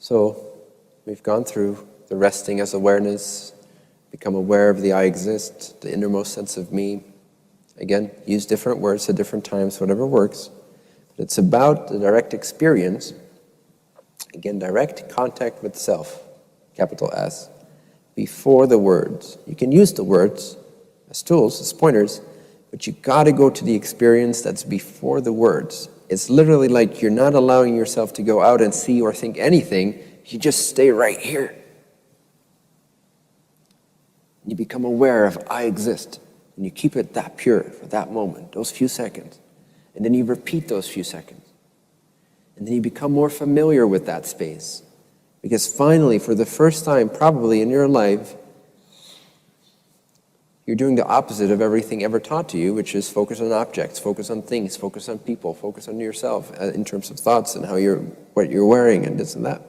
So we've gone through the resting as awareness, become aware of the I exist, the innermost sense of me. Again, use different words at different times, whatever works. But it's about the direct experience. Again, direct contact with self, capital S, before the words. You can use the words as tools, as pointers, but you got to go to the experience that's before the words. It's literally like you're not allowing yourself to go out and see or think anything. You just stay right here. You become aware of I exist, and you keep it that pure for that moment, those few seconds. And then you repeat those few seconds. And then you become more familiar with that space. Because finally, for the first time probably in your life, you're doing the opposite of everything ever taught to you, which is focus on objects, focus on things, focus on people, focus on yourself in terms of thoughts and what you're wearing and this and that.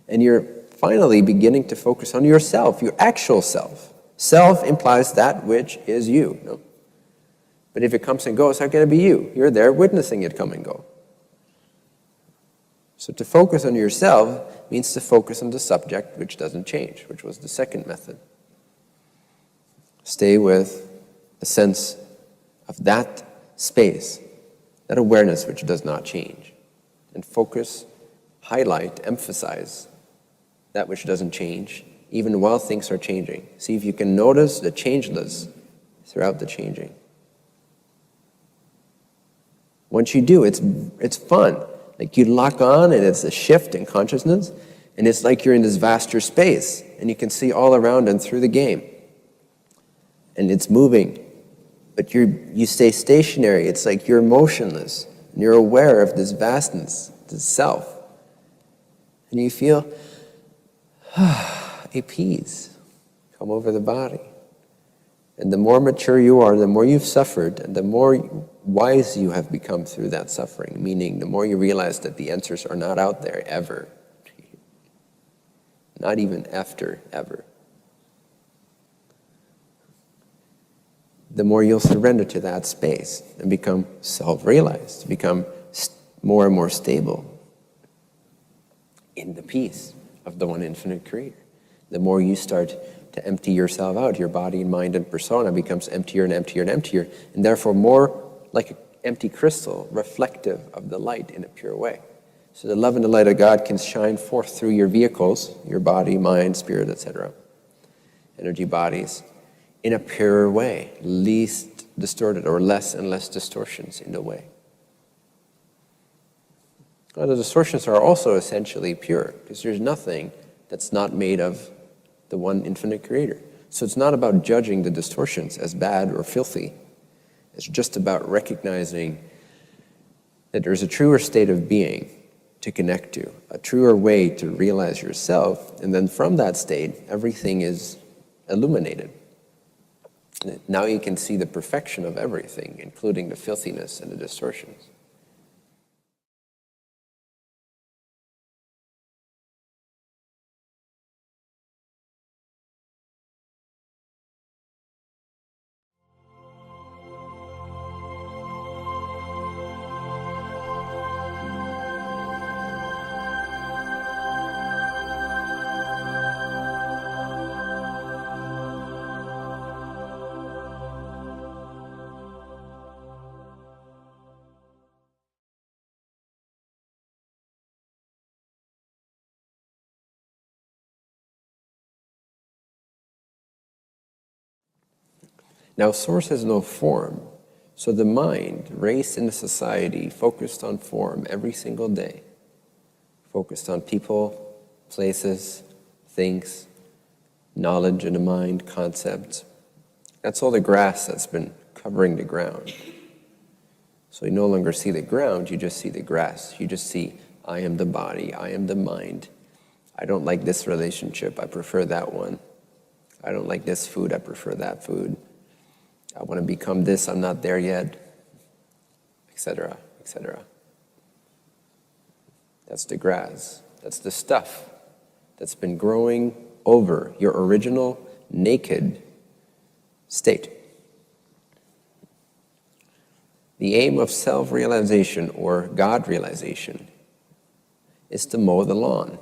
And you're finally beginning to focus on yourself, your actual self. Self implies that which is you. No? But if it comes and goes, how can it be you? You're there witnessing it come and go. So to focus on yourself means to focus on the subject which doesn't change, which was the second method. Stay with a sense of that space, that awareness which does not change. And focus, highlight, emphasize that which doesn't change, even while things are changing. See if you can notice the changeless throughout the changing. Once you do, it's fun. Like you lock on and it's a shift in consciousness, and it's like you're in this vaster space, and you can see all around and through the game. And it's moving, but you stay stationary. It's like you're motionless, and you're aware of this vastness, this self. And you feel a peace come over the body. And the more mature you are, the more you've suffered, and the more wise you have become through that suffering, meaning the more you realize that the answers are not out there ever. Not even after, ever. The more you'll surrender to that space and become self-realized, become more and more stable in the peace of the one infinite creator. The more you start to empty yourself out, your body, mind, and persona becomes emptier and emptier and emptier, and therefore more like an empty crystal, reflective of the light in a pure way. So the love and the light of God can shine forth through your vehicles, your body, mind, spirit, etc., energy bodies, in a purer way, least distorted, or less and less distortions in the way. Well, the distortions are also essentially pure, because there's nothing that's not made of the one infinite creator. So it's not about judging the distortions as bad or filthy. It's just about recognizing that there's a truer state of being to connect to, a truer way to realize yourself, and then from that state, everything is illuminated. Now you can see the perfection of everything, including the filthiness and the distortions. Now, source has no form, so the mind, raised in a society, focused on form every single day, focused on people, places, things, knowledge in the mind, concepts. That's all the grass that's been covering the ground. So you no longer see the ground, you just see the grass. You just see, I am the body, I am the mind. I don't like this relationship, I prefer that one. I don't like this food, I prefer that food. I want to become this, I'm not there yet, etc., etc. That's the grass. That's the stuff that's been growing over your original naked state. The aim of self-realization or God-realization is to mow the lawn.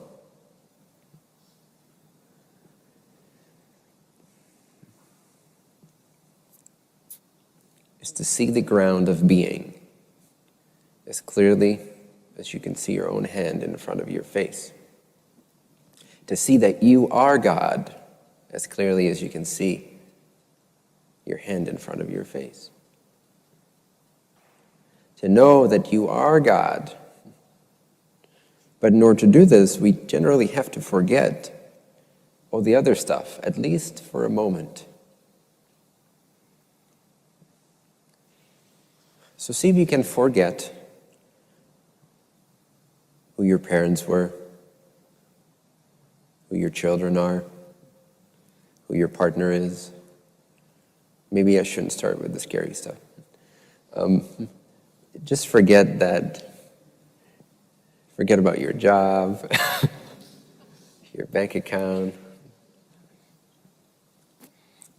Is to see the ground of being as clearly as you can see your own hand in front of your face. To see that you are God as clearly as you can see your hand in front of your face. To know that you are God. But in order to do this, we generally have to forget all the other stuff, at least for a moment. So see if you can forget who your parents were, who your children are, who your partner is. Maybe I shouldn't start with the scary stuff. Just forget that. Forget about your job, your bank account.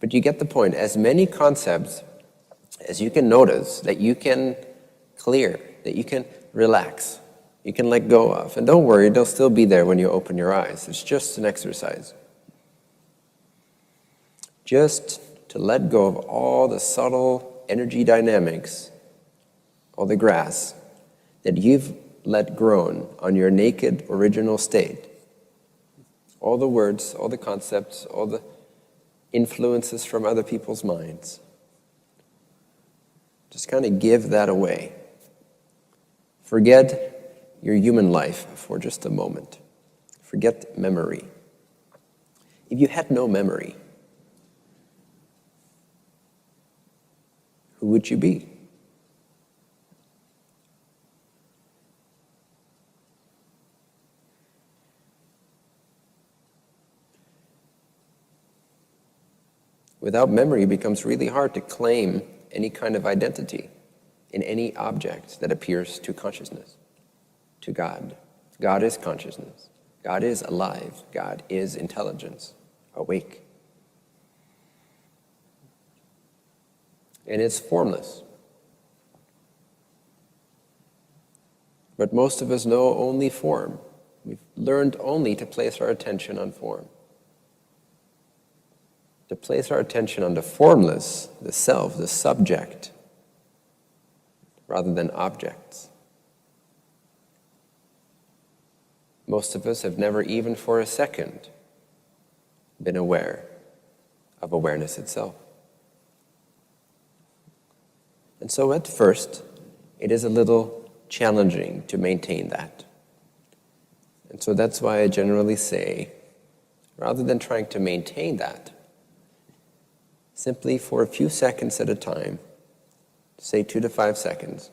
But you get the point. As many concepts as you can notice that you can clear, that you can relax, you can let go of. And don't worry, they'll still be there when you open your eyes. It's just an exercise. Just to let go of all the subtle energy dynamics, all the grass that you've let grown on your naked original state. All the words, all the concepts, all the influences from other people's minds. Just kind of give that away. Forget your human life for just a moment. Forget memory. If you had no memory, who would you be? Without memory, it becomes really hard to claim any kind of identity in any object that appears to consciousness, to God. God is consciousness. God is alive. God is intelligence, awake. And it's formless. But most of us know only form. We've learned only to place our attention on form. To place our attention on the formless, the self, the subject, rather than objects. Most of us have never even for a second been aware of awareness itself. And so at first, it is a little challenging to maintain that. And so that's why I generally say, rather than trying to maintain that, simply for a few seconds at a time, say 2 to 5 seconds,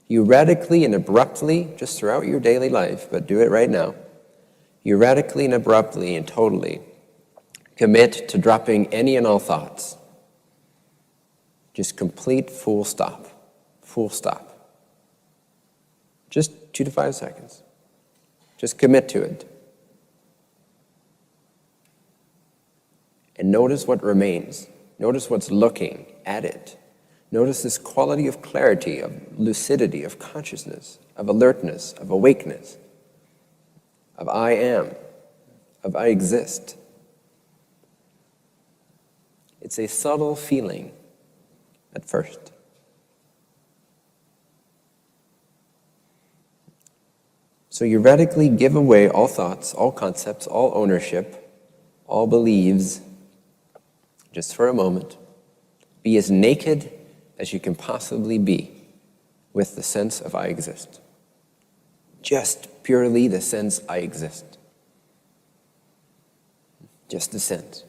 you radically and abruptly, just throughout your daily life, but do it right now, you radically and abruptly and totally commit to dropping any and all thoughts. Just complete full stop. Full stop. Just 2 to 5 seconds. Just commit to it. And notice what remains. Notice what's looking at it. Notice this quality of clarity, of lucidity, of consciousness, of alertness, of awakeness, of I am, of I exist. It's a subtle feeling at first. So you radically give away all thoughts, all concepts, all ownership, all beliefs, just for a moment. Be as naked as you can possibly be with the sense of I exist. Just purely the sense I exist. Just the sense.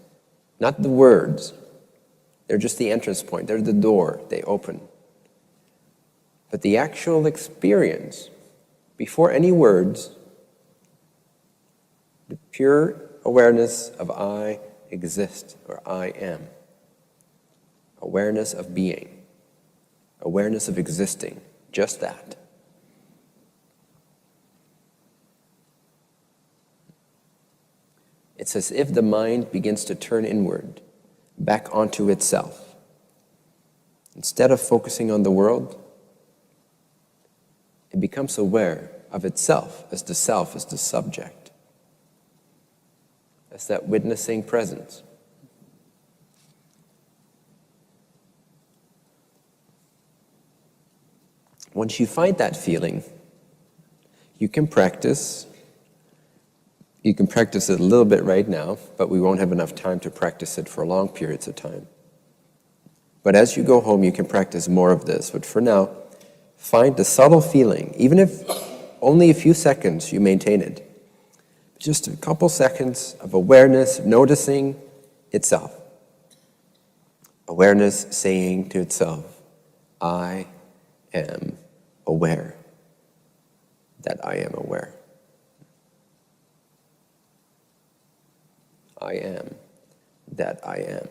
Not the words. They're just the entrance point. They're the door. They open. But the actual experience, before any words, the pure awareness of I exist, or I am. Awareness of being. Awareness of existing. Just that. It's as if the mind begins to turn inward, back onto itself. Instead of focusing on the world, it becomes aware of itself, as the self, as the subject, as that witnessing presence. Once you find that feeling, you can practice. You can practice it a little bit right now, but we won't have enough time to practice it for long periods of time. But as you go home, you can practice more of this. But for now, find the subtle feeling, even if only a few seconds you maintain it. Just a couple seconds of awareness, noticing itself. Awareness saying to itself, I am aware that I am aware. I am that I am.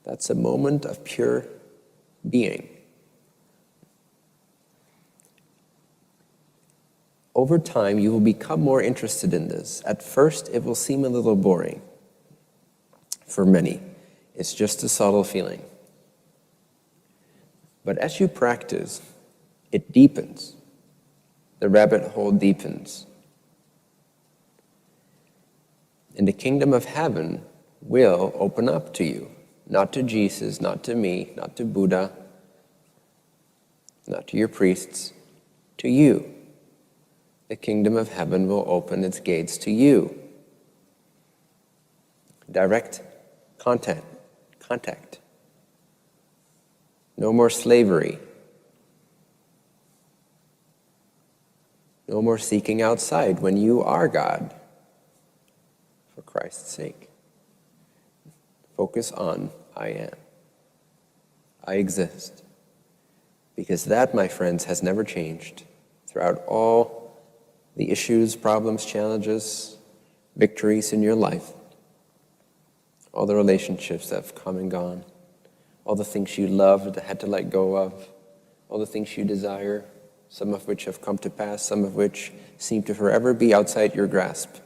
That's a moment of pure being. Over time, you will become more interested in this. At first, it will seem a little boring. For many, it's just a subtle feeling. But as you practice, it deepens. The rabbit hole deepens. And the kingdom of heaven will open up to you. Not to Jesus, not to me, not to Buddha, not to your priests, to you. The kingdom of heaven will open its gates to you. Direct contact. No more slavery. No more seeking outside when you are God. For Christ's sake. Focus on I am. I exist. Because that, my friends, has never changed throughout all the issues, problems, challenges, victories in your life. All the relationships that have come and gone. All the things you loved that had to let go of. All the things you desire, some of which have come to pass, some of which seem to forever be outside your grasp.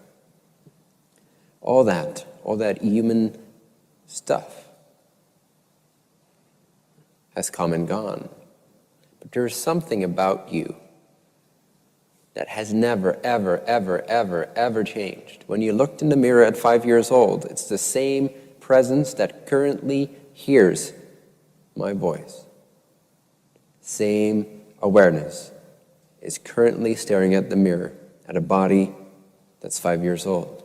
All that human stuff has come and gone. But there is something about you that has never, ever, ever, ever, ever changed. When you looked in the mirror at 5 years old, it's the same presence that currently hears my voice. Same awareness is currently staring at the mirror at a body that's 5 years old.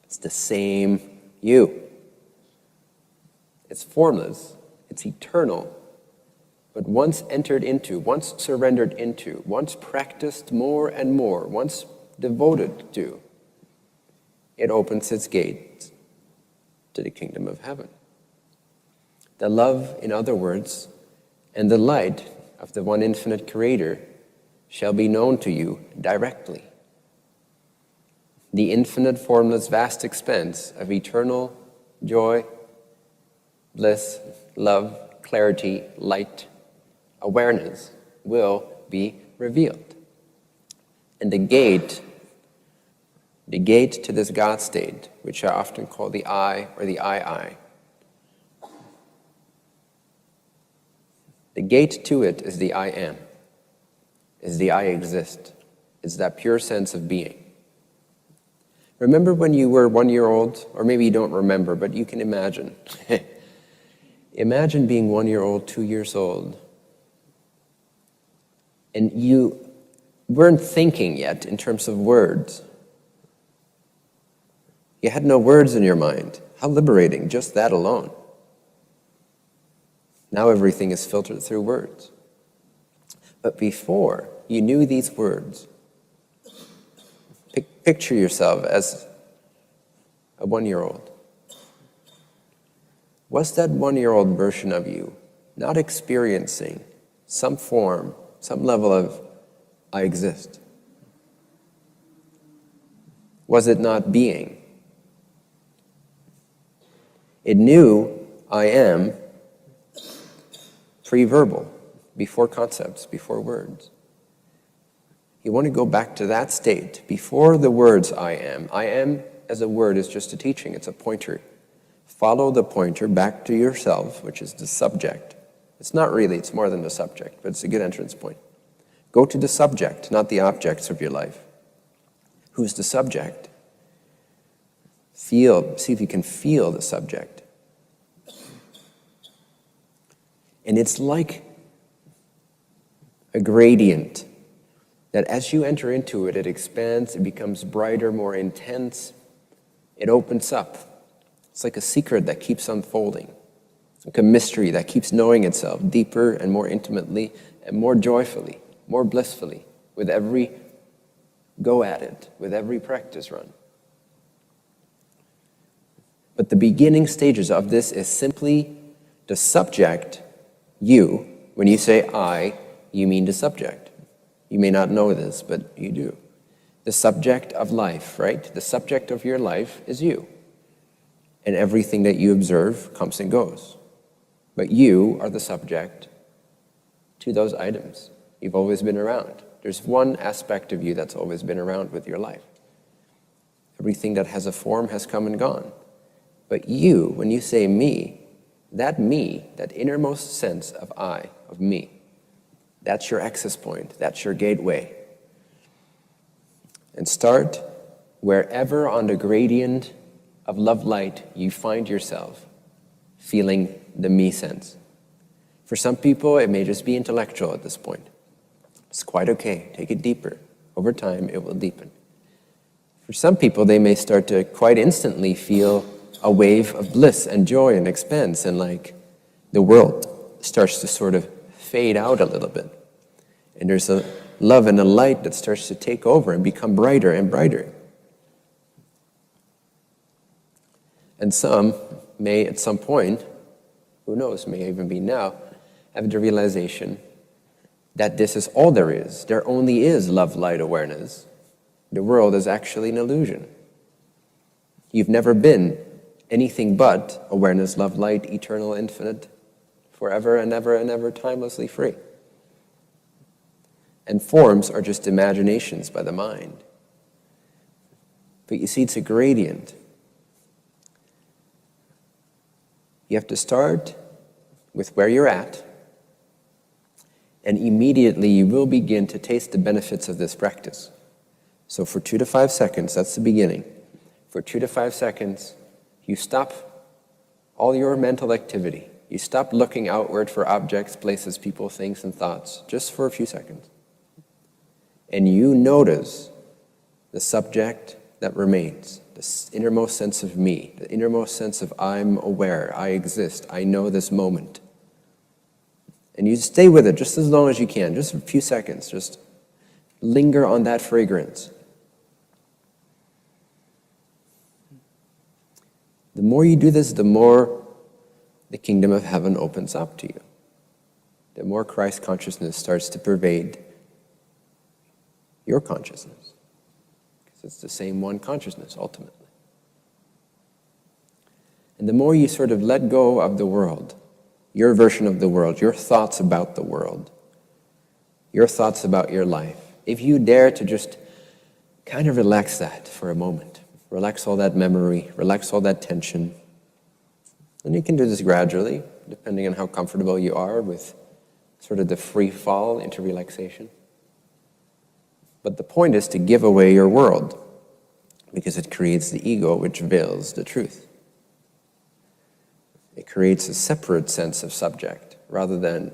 It's the same you. It's formless, it's eternal, but once entered into, once surrendered into, once practiced more and more, once devoted to, it opens its gates to the kingdom of heaven. The love, in other words, and the light of the one infinite Creator shall be known to you directly. The infinite, formless, vast expanse of eternal joy, bliss, love, clarity, light, awareness will be revealed. And the gate to this God state, which I often call the I or the I, the gate to it is the I am, is the I exist, is that pure sense of being. Remember when you were 1 year old, or maybe you don't remember, but you can imagine. Imagine being 1 year old, 2 years old, and you weren't thinking yet in terms of words. You had no words in your mind. How liberating, just that alone. Now everything is filtered through words. But before you knew these words, picture yourself as a 1 year old. Was that 1 year old version of you not experiencing some form, some level of I exist? Was it not being? It knew I am pre-verbal, before concepts, before words. You want to go back to that state before the words I am. I am as a word is just a teaching. It's a pointer. Follow the pointer back to yourself, which is the subject. It's not really, it's more than the subject, but it's a good entrance point. Go to the subject, not the objects of your life. Who's the subject? See if you can feel the subject. And it's like a gradient that as you enter into it, it expands, it becomes brighter, more intense. It opens up. It's like a secret that keeps unfolding. It's like a mystery that keeps knowing itself deeper and more intimately and more joyfully, more blissfully with every go at it, with every practice run. But the beginning stages of this is simply the subject, you. When you say I, you mean the subject. You may not know this, but you do. The subject of life, right? The subject of your life is you. And everything that you observe comes and goes. But you are the subject to those items. You've always been around. There's one aspect of you that's always been around with your life. Everything that has a form has come and gone. But you, when you say me, that innermost sense of I, of me, that's your access point, that's your gateway. And start wherever on the gradient of love light you find yourself feeling the me sense. For some people, it may just be intellectual at this point. It's quite okay. Take it deeper. Over time, it will deepen. For some people, they may start to quite instantly feel a wave of bliss and joy and expanse, and like the world starts to sort of fade out a little bit. And there's a love and a light that starts to take over and become brighter and brighter. And some may, at some point, who knows, may even be now, have the realization that this is all there is. There only is love, light, awareness. The world is actually an illusion. You've never been anything but awareness, love, light, eternal, infinite, forever and ever, timelessly free. And forms are just imaginations by the mind. But you see, it's a gradient. You have to start with where you're at, and immediately you will begin to taste the benefits of this practice. So for 2 to 5 seconds, that's the beginning. For 2 to 5 seconds, you stop all your mental activity. You stop looking outward for objects, places, people, things, and thoughts, just for a few seconds. And you notice the subject that remains, this innermost sense of me, the innermost sense of I'm aware, I exist, I know this moment. And you stay with it just as long as you can, just a few seconds, just linger on that fragrance. The more you do this, the more the kingdom of heaven opens up to you. The more Christ consciousness starts to pervade your consciousness. Because it's the same one consciousness, ultimately. And the more you sort of let go of the world, your version of the world, your thoughts about the world, your thoughts about your life, if you dare to just kind of relax that for a moment, relax all that memory, relax all that tension, and you can do this gradually, depending on how comfortable you are with sort of the free fall into relaxation. But the point is to give away your world, because it creates the ego which veils the truth. It creates a separate sense of subject rather than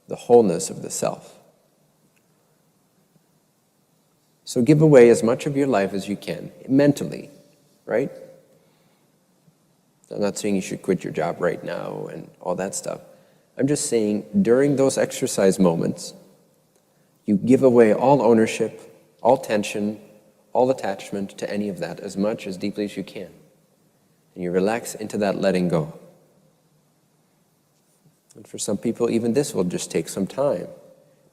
the wholeness of the self. So give away as much of your life as you can, mentally, right? I'm not saying you should quit your job right now and all that stuff. I'm just saying during those exercise moments, you give away all ownership, all tension, all attachment to any of that as much, as deeply as you can. And you relax into that letting go. And for some people, even this will just take some time.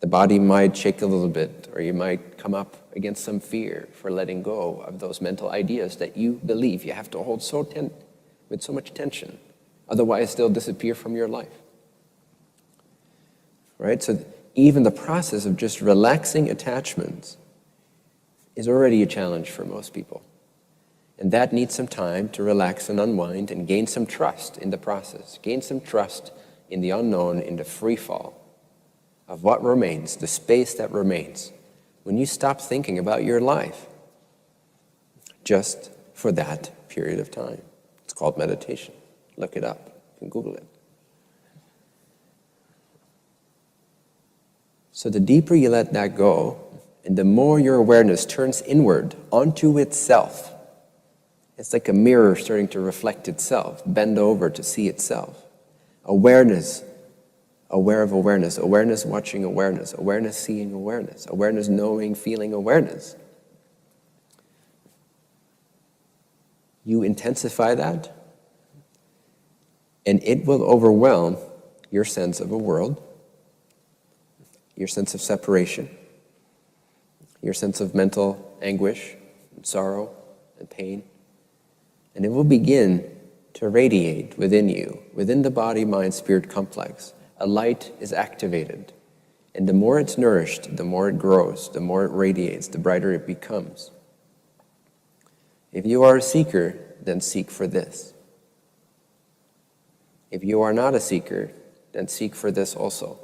The body might shake a little bit, or you might come up against some fear for letting go of those mental ideas that you believe you have to hold with so much tension. Otherwise, they'll disappear from your life. Right? So even the process of just relaxing attachments is already a challenge for most people. And that needs some time to relax and unwind and gain some trust in the process, gain some trust in the unknown, in the free fall of what remains, the space that remains, when you stop thinking about your life just for that period of time. It's called meditation. Look it up. You can Google it. So the deeper you let that go, and the more your awareness turns inward onto itself, it's like a mirror starting to reflect itself, bend over to see itself. Awareness, aware of awareness, awareness watching awareness, awareness seeing awareness, awareness knowing, feeling awareness. You intensify that, and it will overwhelm your sense of a world, your sense of separation, your sense of mental anguish and sorrow and pain. And it will begin to radiate within you, within the body-mind-spirit complex. A light is activated. And the more it's nourished, the more it grows, the more it radiates, the brighter it becomes. If you are a seeker, then seek for this. If you are not a seeker, then seek for this also.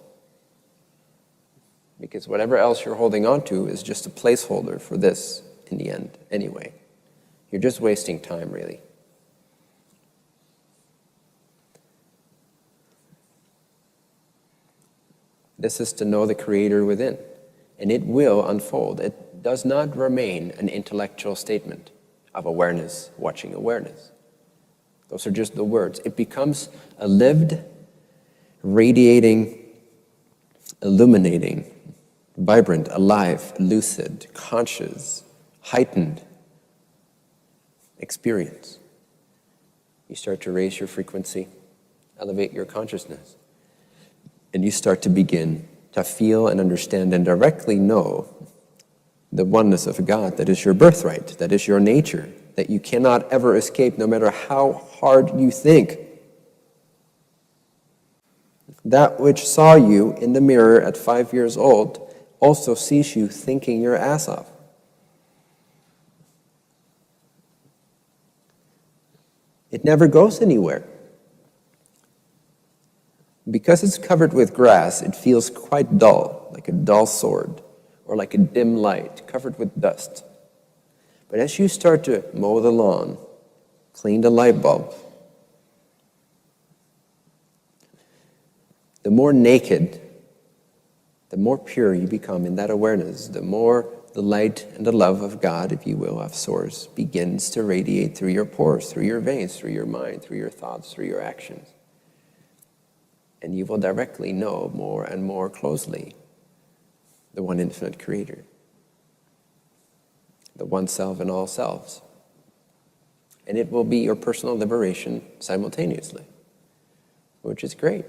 Because whatever else you're holding on to is just a placeholder for this in the end anyway. You're just wasting time, really. This is to know the Creator within, and it will unfold. It does not remain an intellectual statement of awareness, watching awareness. Those are just the words. It becomes a lived, radiating, illuminating, vibrant, alive, lucid, conscious, heightened experience. You start to raise your frequency, elevate your consciousness, and you start to begin to feel and understand and directly know the oneness of God that is your birthright, that is your nature, that you cannot ever escape no matter how hard you think. That which saw you in the mirror at 5 years old also sees you thinking your ass off. It never goes anywhere. Because it's covered with grass, it feels quite dull, like a dull sword, or like a dim light covered with dust. But as you start to mow the lawn, clean the light bulb, the more naked, the more pure you become in that awareness, the more the light and the love of God, if you will, of Source, begins to radiate through your pores, through your veins, through your mind, through your thoughts, through your actions. And you will directly know more and more closely the one infinite Creator, the one self in all selves. And it will be your personal liberation simultaneously, which is great.